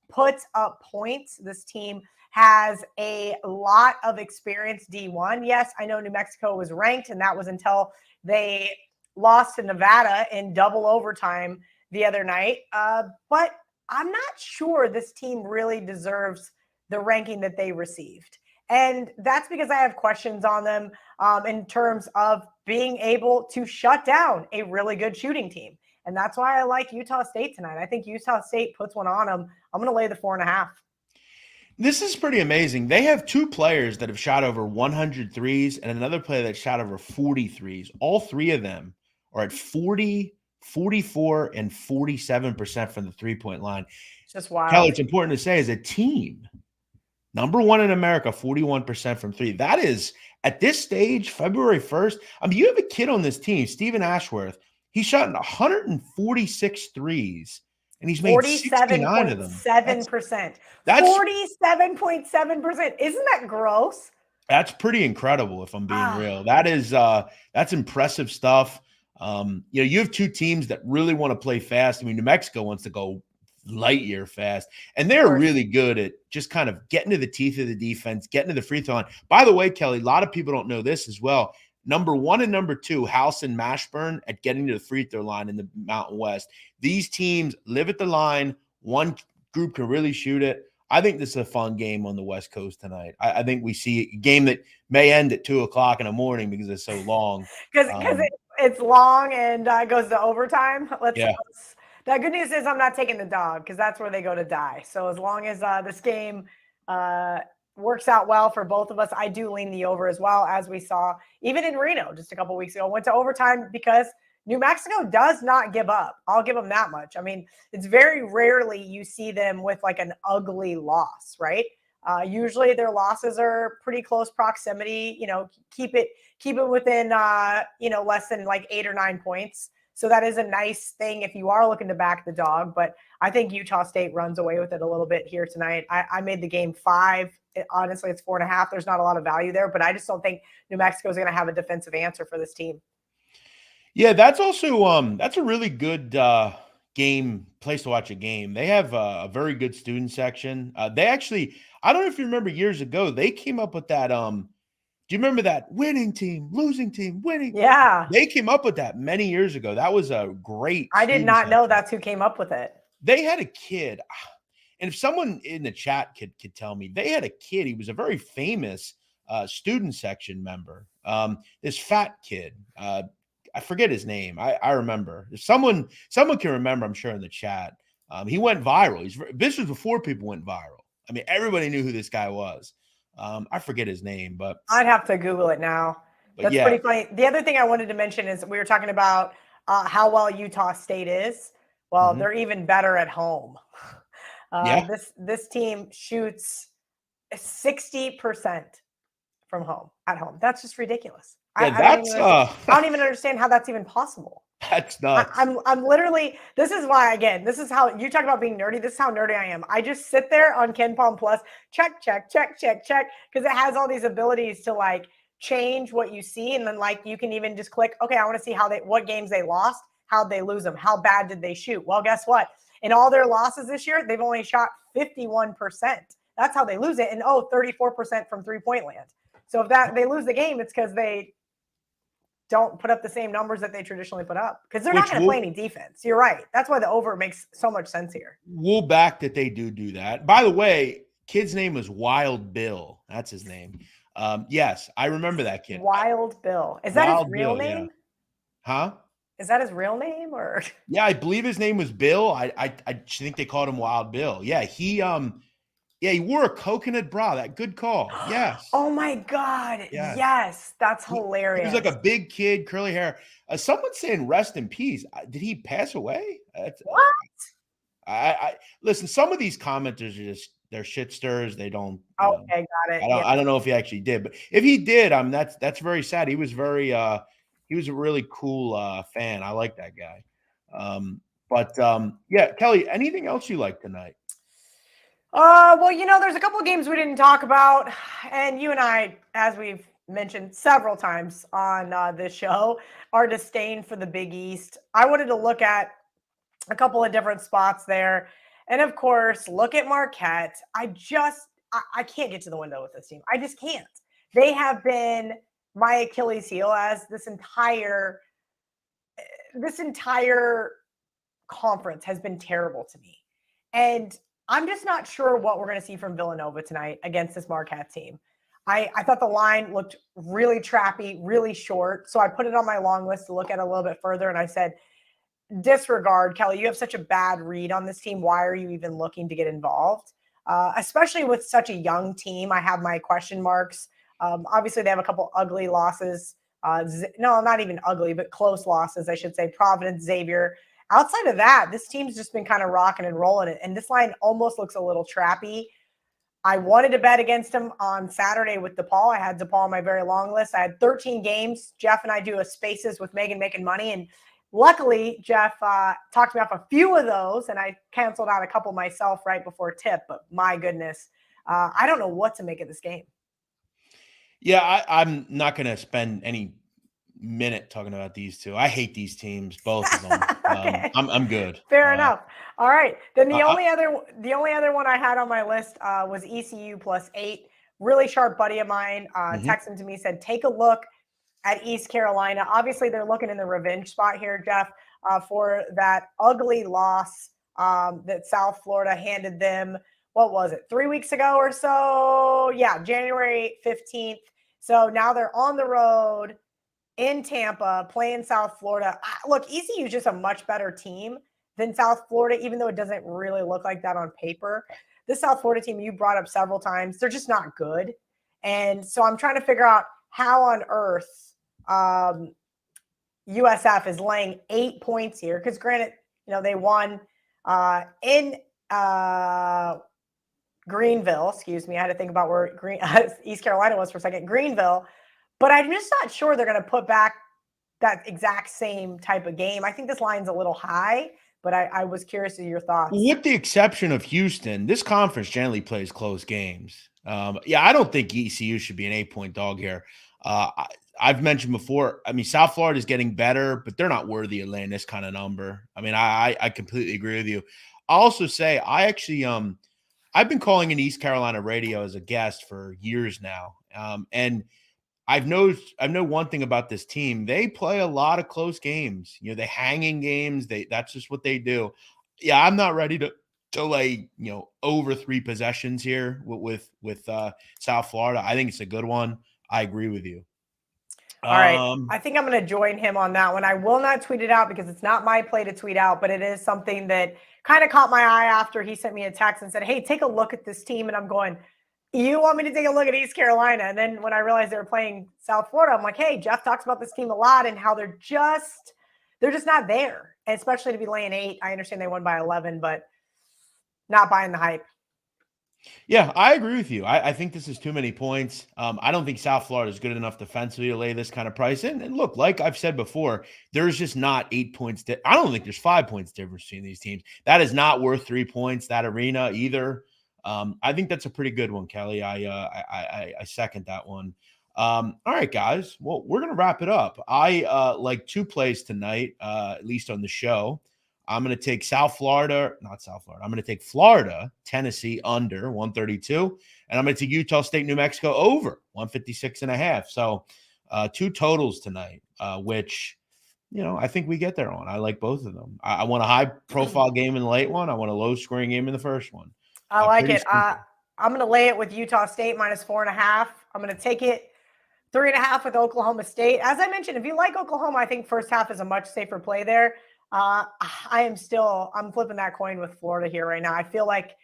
puts up points. This team has a lot of experience D1. Yes, I know New Mexico was ranked, and that was until they lost to Nevada in double overtime the other night. But I'm not sure this team really deserves the ranking that they received. And that's because I have questions on them in terms of being able to shut down a really good shooting team. And that's why I like Utah State tonight. I think Utah State puts one on them. I'm going to lay the 4.5. This is pretty amazing. They have 2 players that have shot over 100 threes and another player that shot over 40 threes. All 3 of them are at 40, 44, and 47% from the 3-point line. It's just wild. Kelly, it's important to say, as a team, number 1 in America, 41% from 3. That is, at this stage, February 1st, I mean, you have a kid on this team, Stephen Ashworth. He shot 146 threes, and he's made 69 of them. 47%. That's 47.7%. Isn't that gross? That's pretty incredible, if I'm being real. That is that's impressive stuff. You have 2 teams that really want to play fast. I mean, New Mexico wants to go light year fast, and they're really good at just kind of getting to the teeth of the defense, getting to the free throw line. By the way, Kelly, a lot of people don't know this as well. Number 1 and number 2, House and Mashburn, at getting to the free throw line in the Mountain West. These teams live at the line. One group can really shoot it. I think this is a fun game on the West Coast tonight. I think we see a game that may end at 2:00 in the morning because it's so long. Because it's long and goes to overtime. The good news is I'm not taking the dog because that's where they go to die. So as long as this game works out well for both of us, I do lean the over as well, as we saw even in Reno just a couple weeks ago. Went to overtime because New Mexico does not give up. I'll give them that much. I mean, it's very rarely you see them with like an ugly loss, right? Usually their losses are pretty close proximity, keep it within, less than like 8 or 9 points. So that is a nice thing if you are looking to back the dog. But I think Utah State runs away with it a little bit here tonight. I made the game 5. Honestly, it's 4.5. There's not a lot of value there, but I just don't think New Mexico is going to have a defensive answer for this team. Yeah, that's also that's a really good place to watch a game. They have a very good student section. They actually, I don't know if you remember years ago, they came up with that. Do you remember that winning team, losing team, winning? Yeah. They came up with that many years ago. That was a great. I did not know that's who came up with it. They had a kid. And if someone in the chat could tell me, they had a kid. He was a very famous student section member. This fat kid. I forget his name. I remember. If someone can remember, I'm sure in the chat. He went viral. This was before people went viral. I mean, everybody knew who this guy was. I forget his name, but I'd have to Google it now. That's pretty funny. The other thing I wanted to mention is we were talking about how well Utah State is. Well, they're even better at home. This team shoots 60% from home at home. That's just ridiculous. Yeah, I don't even understand how that's even possible. That's nuts. I'm literally, this is why, again, this is how you talk about being nerdy. This is how nerdy I am. I just sit there on Ken Palm Plus, check, because it has all these abilities to like change what you see. And then like, you can even just click, okay, I want to see what games they lost, how'd they lose them? How bad did they shoot? Well, guess what? In all their losses this year, they've only shot 51%. That's how they lose it. And 34% from 3-point land. So if they lose the game, it's because they don't put up the same numbers that they traditionally put up because they're not going to play any defense. You're right. That's why the over makes so much sense here. We'll back that they do that. By the way, kid's name was Wild Bill. That's his name. Yes, I remember that kid. Wild Bill. Is that his real name? Yeah. Huh? Is that his real name or? Yeah, I believe his name was Bill. I think they called him Wild Bill. Yeah, he wore a coconut bra. That good call. Yes. Oh my God. Yes. That's hilarious. He was like a big kid, curly hair. Someone's saying rest in peace. Did he pass away? What? I listen, some of these commenters are just they're shit stirs. They don't. Okay, got it. I don't know if he actually did, but if he did, that's very sad. He was very he was a really cool fan. I like that guy. Yeah, Kelly, anything else you like tonight? Well, there's a couple of games we didn't talk about, and you and I, as we've mentioned several times on this show, our disdain for the Big East. I wanted to look at a couple of different spots there. And of course, look at Marquette. I can't get to the window with this team. I just can't. They have been my Achilles heel as this entire conference has been terrible to me. And I'm just not sure what we're going to see from Villanova tonight against this Marquette team. I thought the line looked really trappy, really short. So I put it on my long list to look at a little bit further. And I said, disregard, Kelly, you have such a bad read on this team. Why are you even looking to get involved? Especially with such a young team. I have my question marks. Obviously, they have a couple ugly losses. No, not even ugly, but close losses, I should say. Providence, Xavier. Outside of that, this team's just been kind of rocking and rolling it. And this line almost looks a little trappy. I wanted to bet against him on Saturday with DePaul. I had DePaul on my very long list. I had 13 games. Jeff and I do a Spaces with Megan Making Money. And luckily, Jeff talked me off a few of those, and I canceled out a couple myself right before tip. But my goodness, I don't know what to make of this game. Yeah, I'm not going to spend any minute talking about these two. I hate these teams, both of them. Okay. I'm good. Fair enough. All right. Then the only other one I had on my list was ECU +8. Really sharp buddy of mine texted to me, said, take a look at East Carolina. Obviously, they're looking in the revenge spot here, Jeff, for that ugly loss that South Florida handed them. What was it, 3 weeks ago or so? Yeah, January 15th. So now they're on the road in Tampa playing South Florida. Look, ECU is just a much better team than South Florida, even though it doesn't really look like that on paper. This South Florida team you brought up several times, they're just not good. And so I'm trying to figure out how on earth USF is laying 8 points here. Because granted, they won in Greenville. Excuse me. I had to think about where East Carolina was for a second. Greenville. But I'm just not sure they're going to put back that exact same type of game. I think this line's a little high, but I was curious of your thoughts. With the exception of Houston, this conference generally plays close games. I don't think ECU should be an 8-point dog here. I've mentioned before, South Florida is getting better, but they're not worthy of laying this kind of number. I completely agree with you. I'll also say I actually I've been calling in East Carolina radio as a guest for years now. And I know one thing about this team. They play a lot of close games. They hang in games. That's just what they do. Yeah, I'm not ready to lay, over 3 possessions here with South Florida. I think it's a good one. I agree with you. All right. I think I'm going to join him on that one. I will not tweet it out because it's not my play to tweet out, but it is something that kind of caught my eye after he sent me a text and said, hey, take a look at this team. And I'm going, you want me to take a look at East Carolina? And then when I realized they were playing South Florida, I'm like, hey, Jeff talks about this team a lot and how they're just not there. And especially to be laying 8. I understand they won by 11, but not buying the hype. Yeah, I agree with you. I think this is too many points. I don't think South Florida is good enough defensively to lay this kind of price in. And look, like I've said before, there's just not 8 points. I don't think there's 5 points difference between these teams. That is not worth 3 points, that arena either. I think that's a pretty good one, Kelly. I second that one. All right, guys. Well, we're going to wrap it up. I like 2 plays tonight, at least on the show. I'm going to take I'm going to take Florida, Tennessee under 132. And I'm going to take Utah State, New Mexico over 156.5. So 2 totals tonight. which, I think we get there on. I like both of them. I want a high-profile game in the late one. I want a low-scoring game in the first one. I like it. Simple. I'm going to lay it with Utah State -4.5. I'm going to take it 3.5 with Oklahoma State. As I mentioned, if you like Oklahoma, I think first half is a much safer play there. I'm flipping that coin with Florida here right now. I feel like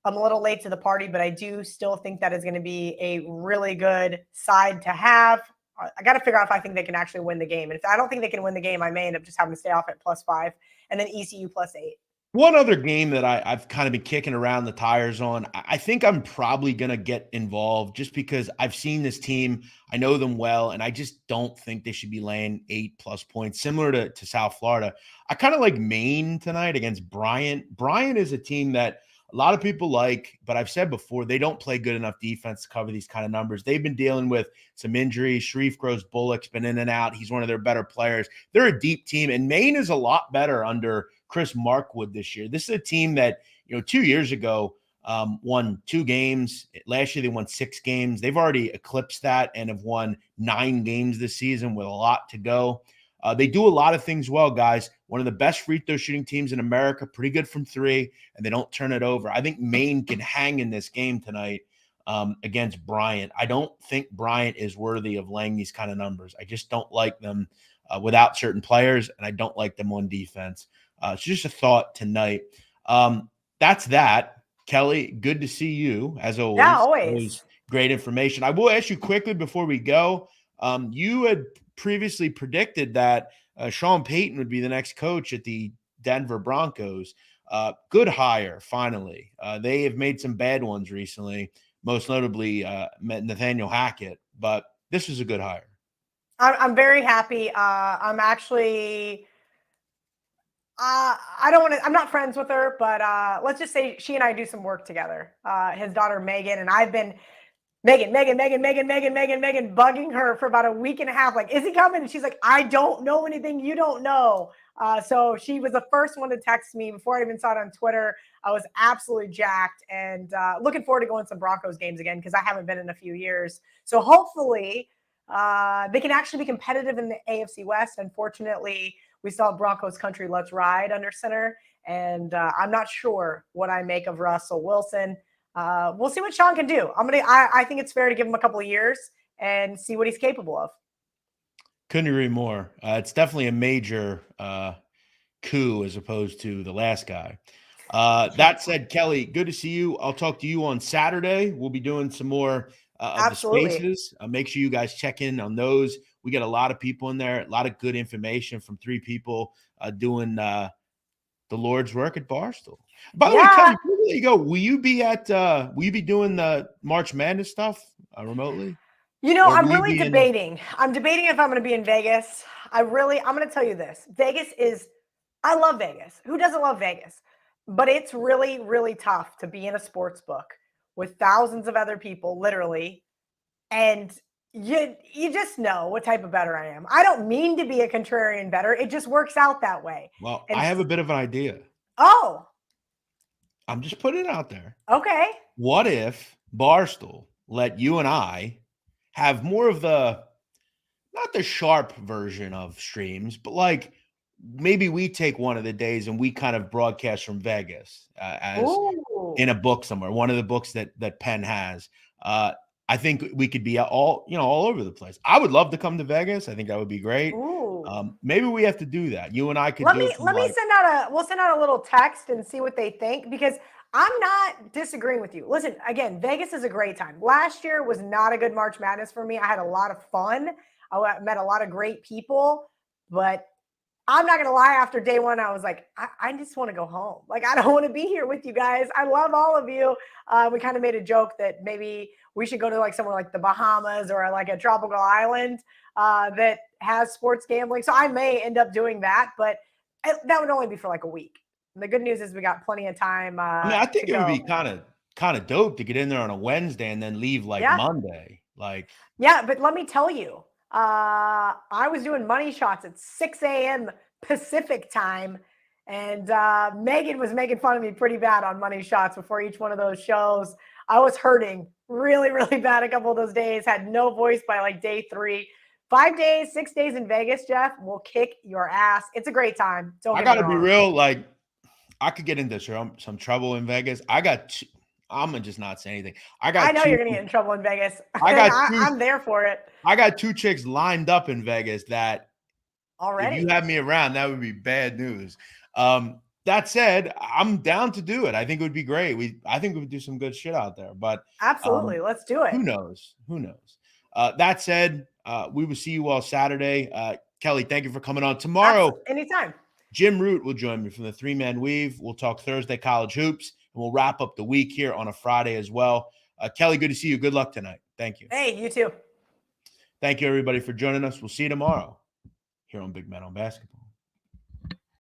I'm a little late to the party, but I do still think that is going to be a really good side to have. I got to figure out if I think they can actually win the game. And if I don't think they can win the game, I may end up just having to stay off at +5 and then ECU +8. One other game that I've kind of been kicking around the tires on, I think I'm probably going to get involved just because I've seen this team. I know them well, and I just don't think they should be laying 8+ points, similar to South Florida. I kind of like Maine tonight against Bryant. Bryant is a team that a lot of people like, but I've said before, they don't play good enough defense to cover these kind of numbers. They've been dealing with some injuries. Sharif Gross-Bullock's been in and out. He's one of their better players. They're a deep team, and Maine is a lot better under Chris Markwood this year. This is a team that, 2 years ago won 2 games. Last year, they won 6 games. They've already eclipsed that and have won 9 games this season with a lot to go. They do a lot of things well, guys. One of the best free throw shooting teams in America, pretty good from 3, and they don't turn it over. I think Maine can hang in this game tonight against Bryant. I don't think Bryant is worthy of laying these kind of numbers. I just don't like them without certain players, and I don't like them on defense. It's just a thought tonight. That's that. Kelly, good to see you, as always. Yeah, always. Great information. I will ask you quickly before we go. You had previously predicted that Sean Payton would be the next coach at the Denver Broncos. Good hire, finally. They have made some bad ones recently, most notably Nathaniel Hackett, but this is a good hire. I'm very happy. I'm actually I'm not friends with her, but let's just say she and I do some work together. His daughter, Megan, and I've been Megan, bugging her for about a week and a half. Like, is he coming? And she's like, I don't know anything you don't know. So she was the first one to text me before I even saw it on Twitter. I was absolutely jacked and looking forward to going to some Broncos games again because I haven't been in a few years. So hopefully they can actually be competitive in the AFC West. Unfortunately, we saw Broncos country let's ride under center, and I'm not sure what I make of Russell Wilson. We'll see what Sean can do. I think it's fair to give him a couple of years and see what he's capable of. Couldn't agree more. It's definitely a major coup as opposed to the last guy. That said, Kelly, good to see you. I'll talk to you on Saturday. We'll be doing some more of the spaces. Make sure you guys check in on those. We got a lot of people in there, a lot of good information from 3 people doing the Lord's work at Barstool. By the way, Kelly, before you go, will you be doing the March Madness stuff remotely? I'm really debating. I'm debating if I'm going to be in Vegas. I'm going to tell you this. I love Vegas. Who doesn't love Vegas? But it's really, really tough to be in a sports book with thousands of other people, literally. And you just know what type of bettor I am. I don't mean to be a contrarian bettor. It just works out that way. Well, I have a bit of an idea. Oh. I'm just putting it out there. Okay. What if Barstool let you and I have more of not the sharp version of streams, but like maybe we take one of the days and we kind of broadcast from Vegas as in a book somewhere, one of the books that Penn has. I think we could be all over the place. I would love to come to Vegas. I think that would be great. Maybe we have to do that. You and I could we'll send out a little text and see what they think, because I'm not disagreeing with you. Listen, again, Vegas is a great time. Last year was not a good March Madness for me. I had a lot of fun. I met a lot of great people, but I'm not going to lie. After day one, I was like, I just want to go home. Like, I don't want to be here with you guys. I love all of you. We kind of made a joke that maybe we should go to like somewhere like the Bahamas or like a tropical island that has sports gambling. So I may end up doing that, but that would only be for like a week. And the good news is we got plenty of time. I think it would be kind of dope to get in there on a Wednesday and then leave Monday. Yeah, but let me tell you, I was doing money shots at 6 a.m. Pacific time, and Megan was making fun of me pretty bad on money shots before each one of those shows. I was hurting really, really bad a couple of those days, had no voice by like day 3. 5 days, 6 days in Vegas, Jeff, will kick your ass. It's a great time. Don't I get me gotta be wrong. real. Like, I could get into some trouble in Vegas. I'm gonna just not say anything. I know you're gonna get in trouble in Vegas. I'm there for it. I got 2 chicks lined up in Vegas that Already. if you had me around, that would be bad news. That said, I'm down to do it. I think it would be great. I think we would do some good shit out there. But absolutely, let's do it. Who knows? That said, we will see you all Saturday. Kelly, thank you for coming on. Tomorrow, anytime. Jim Root will join me from the 3-Man Weave. We'll talk Thursday college hoops, and we'll wrap up the week here on a Friday as well. Kelly, good to see you. Good luck tonight. Thank you. Hey, you too. Thank you, everybody, for joining us. We'll see you tomorrow here on Big Men on Basketball.